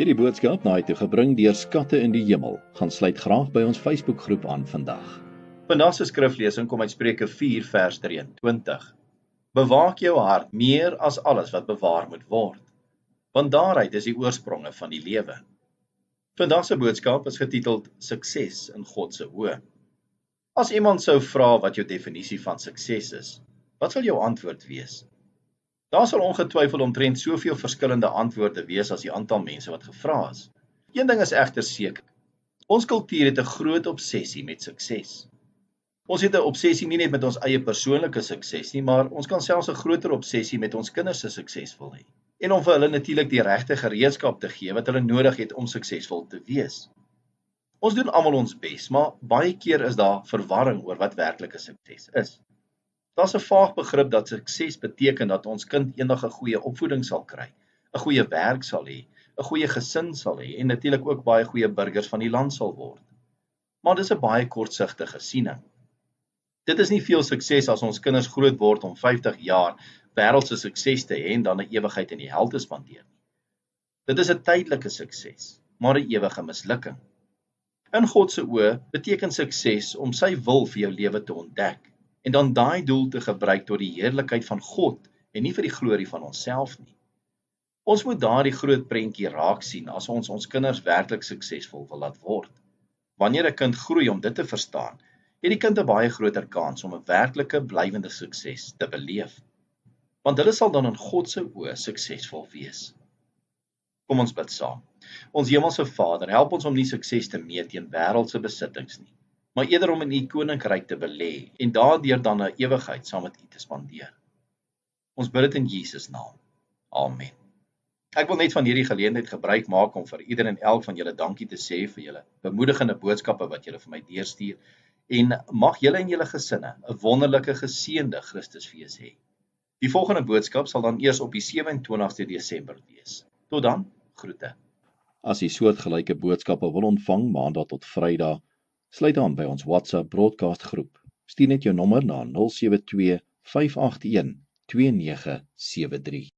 Hierdie boodskap na toe gebring deur Skatte in die Hemel. Gaan sluit graag by ons Facebookgroep aan vandag. Vandag se skriflesing kom uit Spreuke 4 vers 23. Bewaak jou hart meer as alles wat bewaar moet word, want daaruit is die oorspronge van die lewe. Vandag se boodskap is getiteld Sukses in God se oë. As iemand sou vra wat jou definisie van sukses is, wat sal jou antwoord wees? Daar sal ongetwyfeld omtrent soveel verskillende antwoorde wees as die aantal mense wat gevra is. Een ding is egter seker. Ons kultuur het 'n groot obsessie met sukses. Ons het 'n obsessie nie net met ons eie persoonlike sukses nie, maar ons kan selfs 'n groter obsessie met ons kinders se suksesvol hê. En om vir hulle natuurlik die regte gereedskap te gee wat hulle nodig het om suksesvol te wees. Ons doen almal ons bes, maar baie keer is daar verwarring oor wat werklike sukses is. Daar's 'n vaag begrip dat sukses beteken dat ons kind eendag 'n goeie opvoeding sal kry, 'n goeie werk sal hê, 'n goeie gesin sal hê en natuurlik ook baie goeie burgers van die land sal word. Maar dis 'n baie kortsigtige siening. Dit is nie veel sukses as ons kinders groot word om 50 jaar wêreldse sukses te hê en dan 'n ewigheid in die hel te spandeer nie. Dit is 'n tydelike sukses, maar 'n ewige mislukking. In God se oë beteken sukses om sy wil vir jou lewe te ontdek en dan daai doel te gebruik tot die heerlikheid van God en nie vir die glorie van onsself nie. Ons moet daardie groot prentjie raak sien as ons kinders werklik suksesvol wil laat word. Wanneer 'n kind groei om dit te verstaan, het die kind 'n baie groter kans om 'n werklike blywende sukses te beleef. Want hulle sal dan in God se oë suksesvol wees. Kom ons bid saam. Ons hemelse Vader, help ons om nie sukses te meet teen wêreldse besittings nie, maar eerder om in U koninkryk te belê en daardeur dan 'n ewigheid saam met U te spandeer. Ons bid dit in Jesus naam. Amen. Ek wil net van hierdie geleentheid gebruik maak om vir ieder en elk van julle dankie te sê vir julle bemoedigende boodskappe wat julle vir my deurstuur en mag julle en julle gesinne 'n wonderlike geseënde Christusfees hê. Die volgende boodskap sal dan eers op die 27ste Desember wees. Tot dan, groete. As jy soortgelyke boodskappe wil ontvang maandag tot Vrydag, sluit aan by ons WhatsApp broadcast groep. Stuur net jou nommer na 072 581 2973.